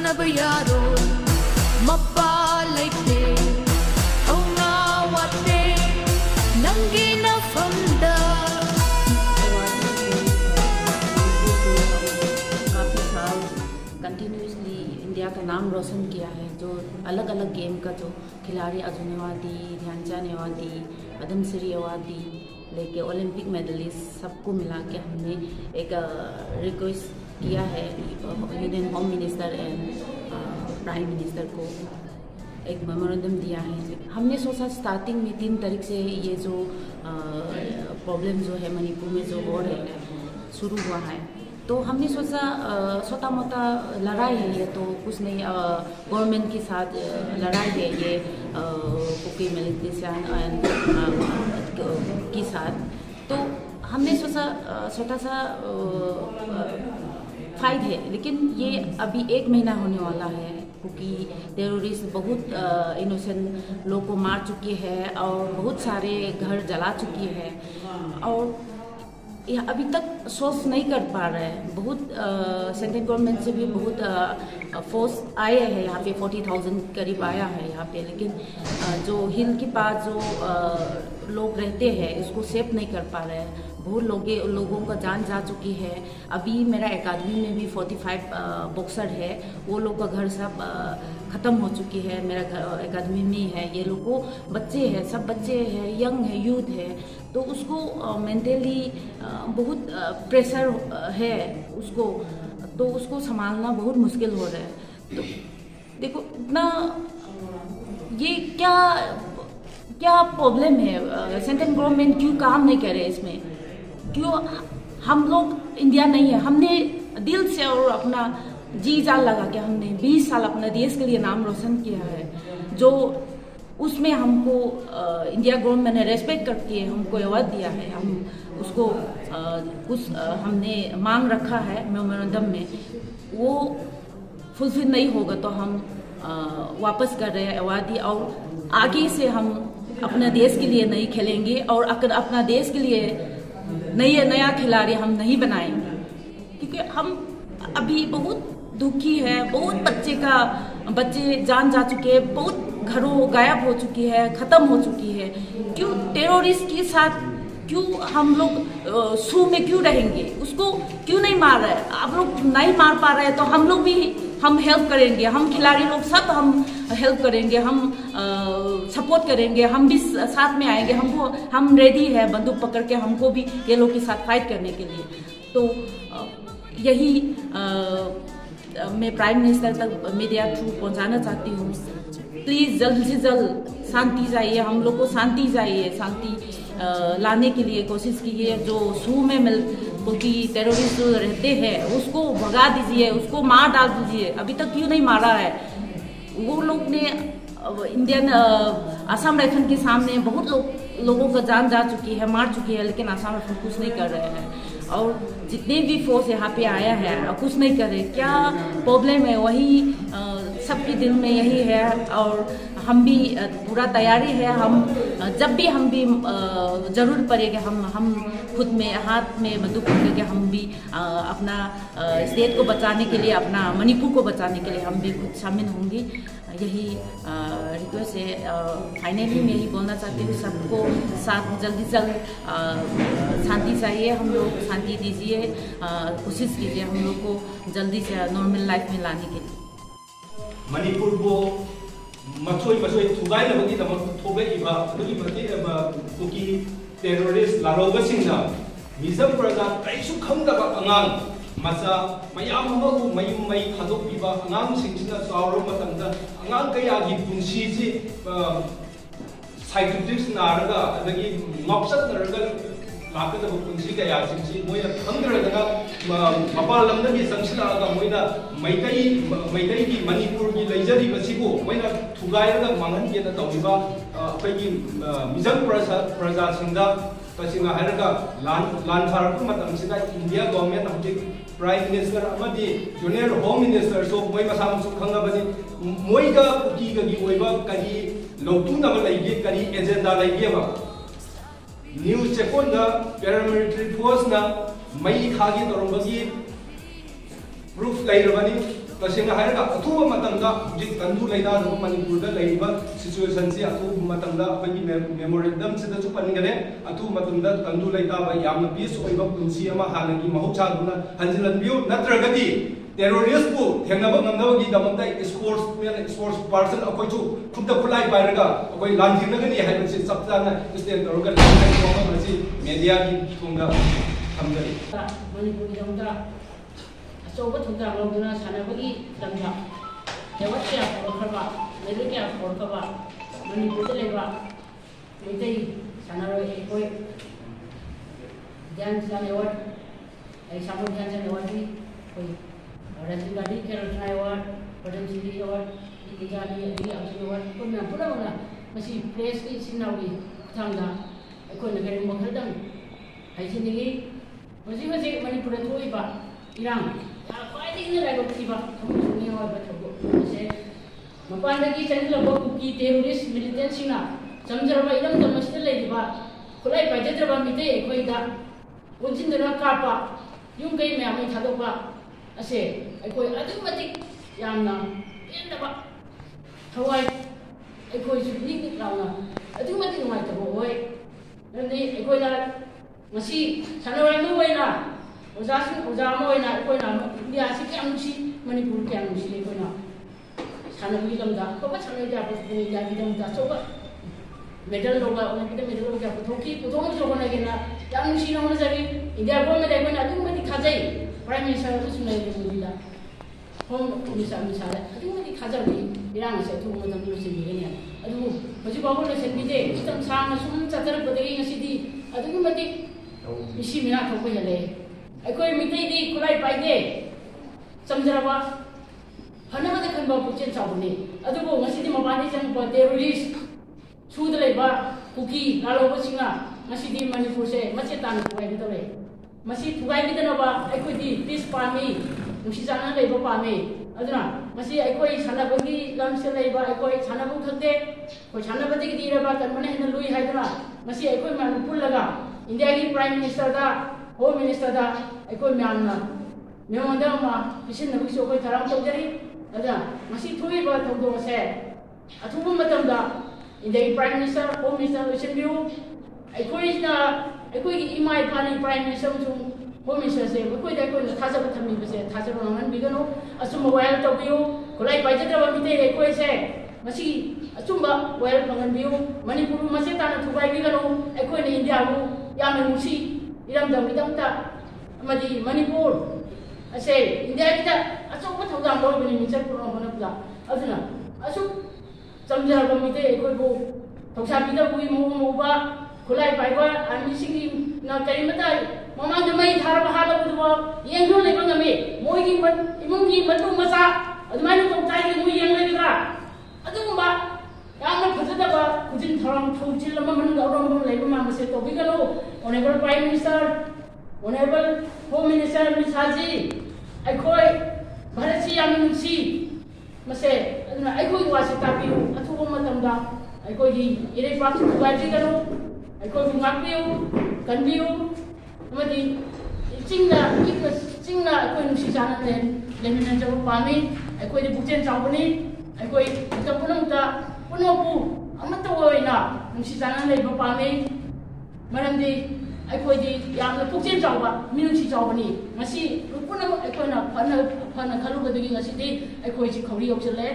Tanaba yaro mappa laite Auna wate Nangi na famda काफ़ी साल continuously India का नाम रोशन किया है। जो अलग अलग गेम का जो खिलाड़ी अर्जुन अवार्ड दी, ध्यानचंद अवार्ड दी, पद्मश्री अवार्ड दी, लेके ओलंपिक मेडलिस्ट सबको मिला के हमने एक रिक्वेस्ट किया है Indian home minister and prime minister को एक मेमोरेंडम दिया है। हमने सोचा स्टार्टिंग में 3 तारीख से ये जो प्रॉब्लम जो है मणिपुर में जो हो रहा है शुरू हुआ है, तो हमने सोचा छोटा मोटा लड़ाई है ये, तो कुछ नहीं गवर्नमेंट के साथ लड़ाई है ये कुकी मिलिटेशन के साथ। तो हमने सोचा छोटा सा फाइट है, लेकिन ये अभी 1 महीना होने वाला है क्योंकि टेररिस्ट बहुत इनोसेंट लोग को मार चुकी है और बहुत सारे घर जला चुकी है और अभी तक सोच नहीं कर पा रहे हैं। बहुत सेंट्रल गवर्नमेंट से भी बहुत फोर्स आए हैं यहाँ पे, 40,000 करीब आया है यहाँ पे, लेकिन जो हिल के पास जो लोग रहते हैं इसको सेव नहीं कर पा रहे हैं। बहुत लोगों का जान जा चुकी है। अभी मेरा एकेडमी में भी 45 बॉक्सर है, वो लोग का घर सब ख़त्म हो चुकी है। मेरा एकेडमी में है, ये लोग को बच्चे हैं, सब बच्चे हैं, यंग है, यूथ है, तो उसको मेंटली बहुत प्रेशर है उसको, तो उसको संभालना बहुत मुश्किल हो रहा है। तो देखो इतना ये क्या प्रॉब्लम है, सेंट्रल गवर्नमेंट क्यों काम नहीं कर रहे इसमें? क्यों हम लोग इंडिया नहीं है? हमने दिल से और अपना जी जान लगा के हमने 20 साल अपने देश के लिए नाम रोशन किया है, जो उसमें हमको इंडिया गवर्नमेंट ने रेस्पेक्ट करके हमको अवार्ड दिया है। हम उसको कुछ हमने मांग रखा है मेमोरेंडम में, वो फुलफिल नहीं होगा तो हम वापस कर रहे हैं अवार्ड, और आगे से हम अपने देश के लिए नहीं खेलेंगे और अगर अपना देश के लिए नया खिलाड़ी हम नहीं बनाएंगे, क्योंकि हम अभी बहुत दुखी है। बहुत बच्चे जान जा चुके हैं, बहुत घरों गायब हो चुकी है, खत्म हो चुकी है। क्यों टेररिस्ट के साथ क्यों हम लोग शू में क्यों रहेंगे? उसको क्यों नहीं मार रहे? आप लोग नहीं मार पा रहे तो हम लोग भी हेल्प करेंगे, हम खिलाड़ी लोग सब हम हेल्प करेंगे, हम सपोर्ट करेंगे, हम भी साथ में आएंगे। हम रेडी है बंदूक पकड़ के, हमको भी ये लोग के साथ फाइट करने के लिए। तो यही मैं प्राइम मिनिस्टर तक मीडिया थ्रू पहुंचाना चाहती हूँ। प्लीज़ जल्द से जल्द शांति चाहिए, हम लोग को शांति चाहिए। शांति लाने के लिए कोशिश कीजिए। जो शू में क्योंकि टेररिस्ट जो रहते हैं उसको भगा दीजिए, उसको मार डाल दीजिए। अभी तक क्यों नहीं मारा है? वो लोग ने इंडियन असम राइफल के सामने बहुत लोगों का जान जा चुकी है, मार चुकी है, लेकिन असम राइफल कुछ नहीं कर रहे हैं। और जितने भी फोर्स यहाँ पे आया है कुछ नहीं कर रहे। क्या प्रॉब्लम है? वही सबके दिल में यही है और हम भी पूरा तैयारी है। हम जब भी हम भी जरूर पड़ेगा हम खुद में हाथ में बंदूक पकड़ के हम भी अपना स्टेट को बचाने के लिए, अपना मणिपुर को बचाने के लिए हम भी खुद शामिल होंगी। यही रिक्वेस्ट है। फाइनली मैं यही बोलना चाहती हूँ सबको साथ जल्दी से जल्द शांति चाहिए। हम लोग शांति दीजिए, कोशिश कीजिए हम लोग को जल्दी से नॉर्मल लाइफ में लाने के लिए। मणिपुर को मछोई थुगाइनबगी दमक थोगइबा कुकी टेररिस्ट लारोबसिंगना मिजम प्रजा कैसु खंगदबा अंगांग मचा मयाम अमगु मयुम मई खादोकपिबा अंगांग सिंगसिना चावरो मतंदा अंगांग कयागी पुंसीजी साइकोटिक्स नारगा अदगी मपसत नरगा लाकदब पुंसी कया सिंगसि मोयना खंगरदगा मपाल लमदगी संगसिलागा मोयना मैतई की मणिपुर की लैजरी बसिबो मोयना थुगायरगा मांगनकेना तौबिबा अखैगी मिजम प्रजा सिंगदा तसिंगा हरगा लान थारक मतमसिदा इंडिया गवर्नमेंट हजिक प्राइम मिनिस्टर अमदी जूनियर होम मिनिस्टर सो मोय मसामसु खंगबनी मोयगा कुकीगगी ओइबा करी लोटुनबा लैगे करी एजेंडा लैगेबा न्यूज चेकोंदा पैरामिलिटरी फोर्स ना मई खागी तोरंबगी प्रूफ लैरबनी तसेंगा हायरगा अथुबा मतंगा जी कंदु लेदा जो मणिपुर दा लेबा सिचुएशन से अथु मतंगा अखोगी मेमोरेंडम से द पनगने अथु मतंदा कंदु लेदा बा याम पीस ओइबा पुंसी अमा हानगी महुचा दुना हंजिलन बिउ नत्रगदी टेररिस्ट को थेंगनबा ngमनबगी दमंदा स्पोर्ट्स पर्सन अखोइचु खुद खुलाई पाइरगा अखोइ लांथिनगनी हाइबसे सबताना स्टेट तौरगा लांथिनगनी मीडिया की थोंगा थमजरी मणिपुर दमदा अचौबा थोंदा लौदुना सानबगी दमदा देवत क्या खरबा मेरे क्या खरबा मणिपुर लेबा मेतै सानरो एकोइ ध्यान चलाने वाट एक सामो ध्यान चलाने वाटी कोई राजीव गांधी केरल अवार्ड पद्मश्री अवार्ड इंडियानी अवार्ड को मैं पुनः बना मसी प्रेस की सिनावी थांगा को नगर मखदम हाइसिनिगी मसी मसी मणिपुर थोइबा इरांग ख्वाइदिगी राइबक्तिबा थमुनि होय बथबो से मपानदगी चंद्रबो कुकी टेररिस्ट मिलिटेंट सिना समजरबा इदम दमस्ते लेदिबा खुलाई पाइजद्रबा मिते एखोइदा उनसिंदना कापा युम कई मैम थादोबा असे अखोई अदुमतिक यामना एंदबा थवाई अखोई सुनिक लाउना अदुमतिक नुमाइतबो होय नंदी अखोई दा मसी सानोराइमो होइना ओजाम होइना अखोइना इंडिया से क्या नुसी मणिपुर क्या नुसी अखोइना सानोगी लमदा कोबा सानोइदा बस इंडिया की दमदा सोबा मेडल लोगा ओलंपिक मेडल लोगा पुथोकी पुथोम जोगनागेना याम नुसी नोना जरी इंडिया गो में देखोइना अदुमतिक खाजै प्राइम मिनिस्टर को सुनाई दे मुझे होम मिनिस्टर मिसाल अदुमति खाजबी इरांग से थु मदम से बिगेने अदु हजि बाबू ने सेबिदे सिस्टम सांग सुम चतर पदगी ngसिदी अदुमति इसी मिना थोको हले अखोय मितै दी कुलाई पाइदे समझरबा हनबदे खनबा पुचेन चाबने अदुबो ngसिदी मबानी जंग प टेररिस्ट सुद लेबा कुकी लालोबा सिंगा ngसिदी मणिपुर से मचे तान कुवाई बिदरे मसी थुगाई बिदनबा अखोदी पीस पामी नुसी जाना लेबा पामी अदुना मसी अखोई सानबगी लम से लेबा अखोई सानबु खते को सानबदगी दिरबा तमने हन लुई हाइदना मसी अखोई मान पुलगा इंडिया की प्राइम मिनिस्टर दा होम मिनिस्टर दा अखोई म्यामना मेमोंदा मा पिसिन नबु सो कोई थराम तौजरी अदा मसी थुइबा तौदो से अथुबु मतमदा इंडिया की प्राइम मिनिस्टर होम मिनिस्टर लोचनबिउ अखोइना अखोई इमाई पानी प्राइम मिनिस्टर होम मिनिस्टर से अखोई थाजब थमी से थाजब नंगन बिगनो असुम वायल तबियो खुलाई पाइजद्रबा मिते अखोई से मसी असुम वायल पंगन बियो मणिपुर मसे ताना थुबाई बिगनो अखोई ने इंडिया को याम नुसी इरम दमता अमदी मणिपुर असे इंडिया की अचौब थौदाम लोबनी मिचर पुरो बनबला अदुना असु समझरबा मिते अखोई को थौसा बिदा बुई मोबा खुलाई पाइबा आर्मी सिंगी ना करीमता ममांग मई थार बहाल बुदवा येंगो लेबा ngame मोगी इमुंगी मतु मसा अदमाइन तो ताई मु येंग लेबा अदुबा यामना फजदबा खुजिन थरम थौजिल लम मन गौरम लेबा मा मसे तो बिगलो honourable prime minister honourable home minister मिसाजी अखोय भारत सी यामनुसी मसे अदुना अखोय वासे तापियो अथुबो मतमदा अखोय दी इरे पाक सुबाजी गनो अखोय बुंगापियो कनबियो अमदी चिंगना अखोय नुसी जाना लेमिना जब पामी अखोय दी बुचेन चावनी अखोय तपुनंता पुनोपु अमत होइना नुसी जाना लेबा पामी मरमदी अखोय दी यामना पुचेन चावबा मिनुसी चावनी मसी पुन अखोयना फन खलुबदगी ngसिदी अखोय सी खौरी यौचले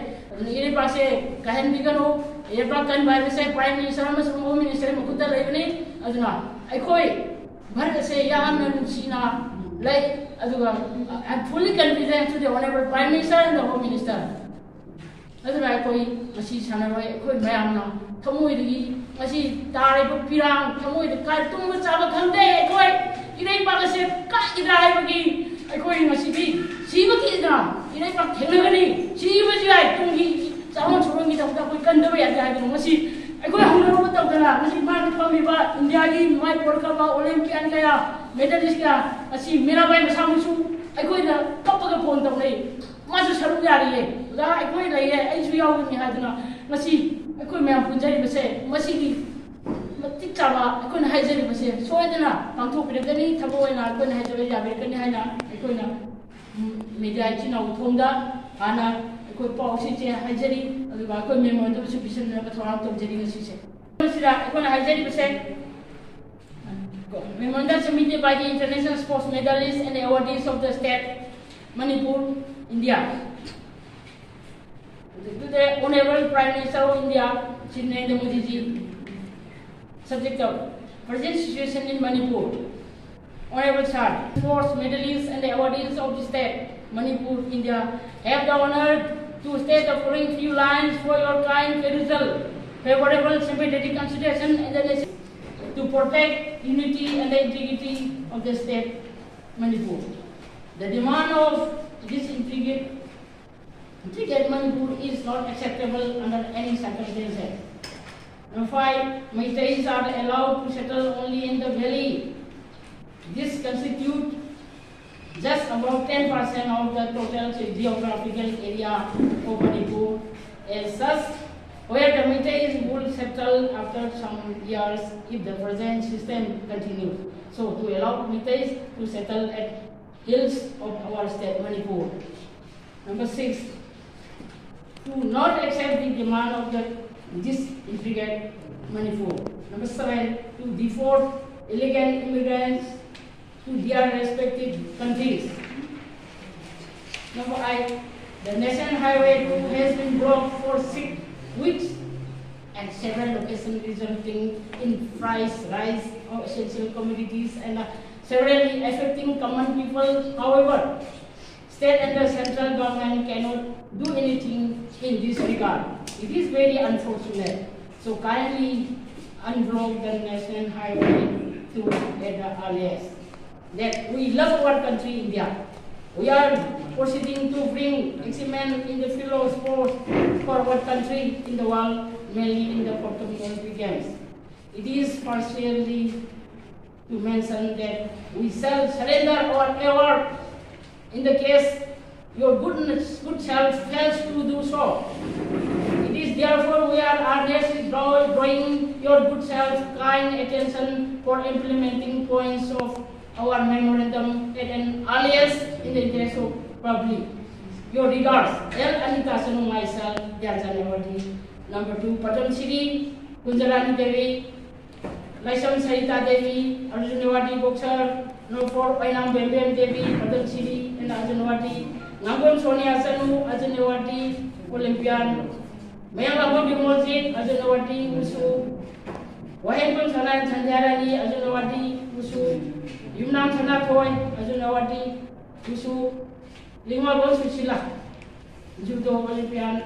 इरे पासे कहन बिगनो इरे पा कन बाय से प्राइम मिनिस्टर अमसुम होम मिनिस्टर मखुदा लेबनी अदुना अखोय भारत से यामना नुसीना लै अदुगा I fully confident to the honourable prime minister and the home minister अदुना अखोय मसी सानरोय अखोय मयामना थमोइदगी मसी तारेब पिरांग थमोइद का तुम चाबा खंदे अखोय इरे पा से का इदायबगी अखोय मसीबी सीबकी इदा इरे पा थेलगनी सीबजी आइ तुमगी चावन छोरंगी तबदा कोई कंदबा या जाय मसी अखोय हमरो तबदना मसी मान पामिबा इंडिया की माय पोरकबा ओलंपियन कया मेडलिस्ट का असी मेरा भाई मसामुसु अखोय दा कपगा फोन तबनै मासु सरु यारिए दा अखोय लैए आइसु यावनी हादना मसी अखोय मैम पुंजरी बसे मसी की मतिक चाबा अखोय हाइजरी बसे सोयदना पांथोपिरगनी थबोयना अखोय हाइजरी याबेकनी हाइना अखोयना media चिनाउ थोंदा Ana ko pausi che hajari aduga ko memorandum submission na thora to jari ngasi se sira ko na hajari bese memorandum submitted by the international sports medalists and awardees of the state Manipur, India. To the Honorable Prime Minister of India, Shri Narendra Modi ji, subject of present situation in Manipur. Honorable Sir, sports medalists and awardees of the state Manipur, India, have the honor to state the following few lines for your kind result, favorable sympathetic consideration and the necessity to protect unity and the integrity of the state Manipur. The demand of this intricate Manipur is not acceptable under any circumstances. Number 5, Meiteis are allowed to settle only in the valley. This constitutes just about 10% of the total geographical area of Manipur. As such, where the Meiteis will settle after some years if the present system continues. So, to allow Meiteis to settle at hills of our state Manipur. Number 6, to not accept the demand of this intricate Manipur. Number 7, to deport illegal immigrants to their respective countries. Number 8, the National Highway 2 has been blocked for 6 weeks at several locations, resulting in price rise of essential commodities and severely affecting common people. However, state and the central government cannot do anything in this regard. It is very unfortunate. So kindly unblock the National Highway 2 at the earliest. That we love our country, India. We are proceeding to bring excellence in the field of sports for our country in the world, mainly in the forthcoming Olympic Games. It is partially to mention that we shall surrender our award in the case your good self fails to do so. It is therefore we are earnestly drawing your good self kind attention for implementing points of our memorandum at an earliest in the interest of public. Your regards, L. Anita Sanu, myself, Dyajanawati. Number 2, Padam Siri, Kunjarani Devi, Laisam Sarita Devi, Arjunawati boxer. Number 4, Painam Bembem Devi, Padam Siri, and Arjunawati. Nangam Sonia Sanu, Arjunawati, Olympian. Mayang Lama Bimolzit, Arjunawati, Usu. Wahempun Sanan Sanjarani, Arjunawati, Usu. Yumnam Sana Toy, Arjunawati, Usu. Lima Bon Susila, Judo Olympian.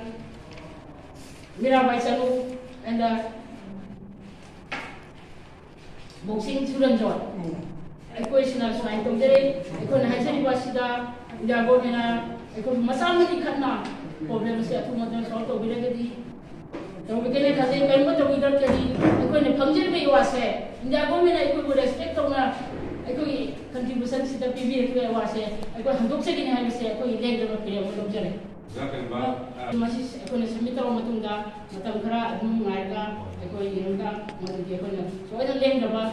Mirabai Sanu, and boxing student joy. Equational swine to day, Econ Hasan Wasida, Dagomina, Econ Masamati Kana, problems at Mothers Auto Vidagadi. So we can have a Pemba without Kadi, Econ a Punjabi was said. In Dagomina, I could respect on a contribution to the PBA was said. I got Handuk in hand say, I could let them appear with Jerry. Masis ekonomi tahu matungga matam kera adum ngairga ekoi irunda madu dia kena so ada leng daba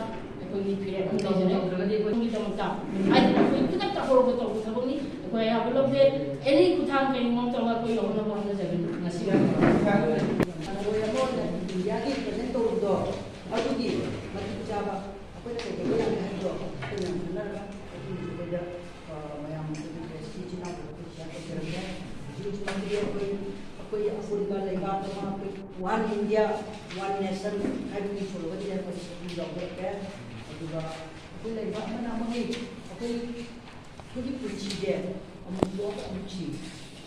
ekoi ni pire pun dah jadi ekoi kita matam ada ekoi kita tak perlu betul betul ni ekoi apa loh deh any kuthang kain mau tahu ekoi orang orang dah jadi nasi kan kalau yang mau dia ni present tu do aku di mati jawab apa nak kerja yang ada do tu yang benar kan itu kerja yang prestasi Cina tu yang kerja one India, one nation, I will be sure what they are going to get.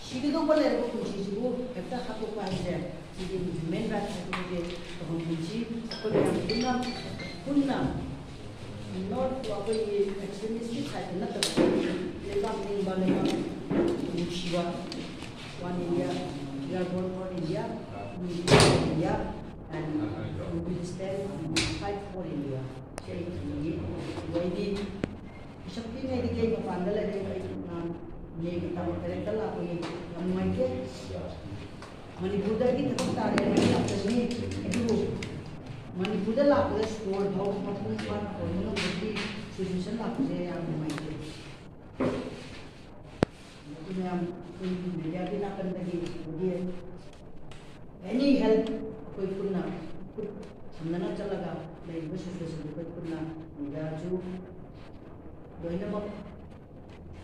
She did not let her go to she go at the half of one there. She didn't mean that Punna, not to avoid extremistic side, not the Shiva. One India, we are born for India, we live in India, and we will stand and fight for India. Say why did something I did of Andala make a character of my kid? Manipur ki thakta re mani apni edu Manipur da la plus score house patun par ono bodi solution la puje am mai ke ma'am media की नाकन तक any help कोई पुन्ना हमना चलगा लेबो situation कोई पुन्ना media जो लोइनमक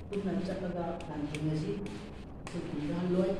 पुन्ना चलगा कांटिंगसी सुकुंदा लोय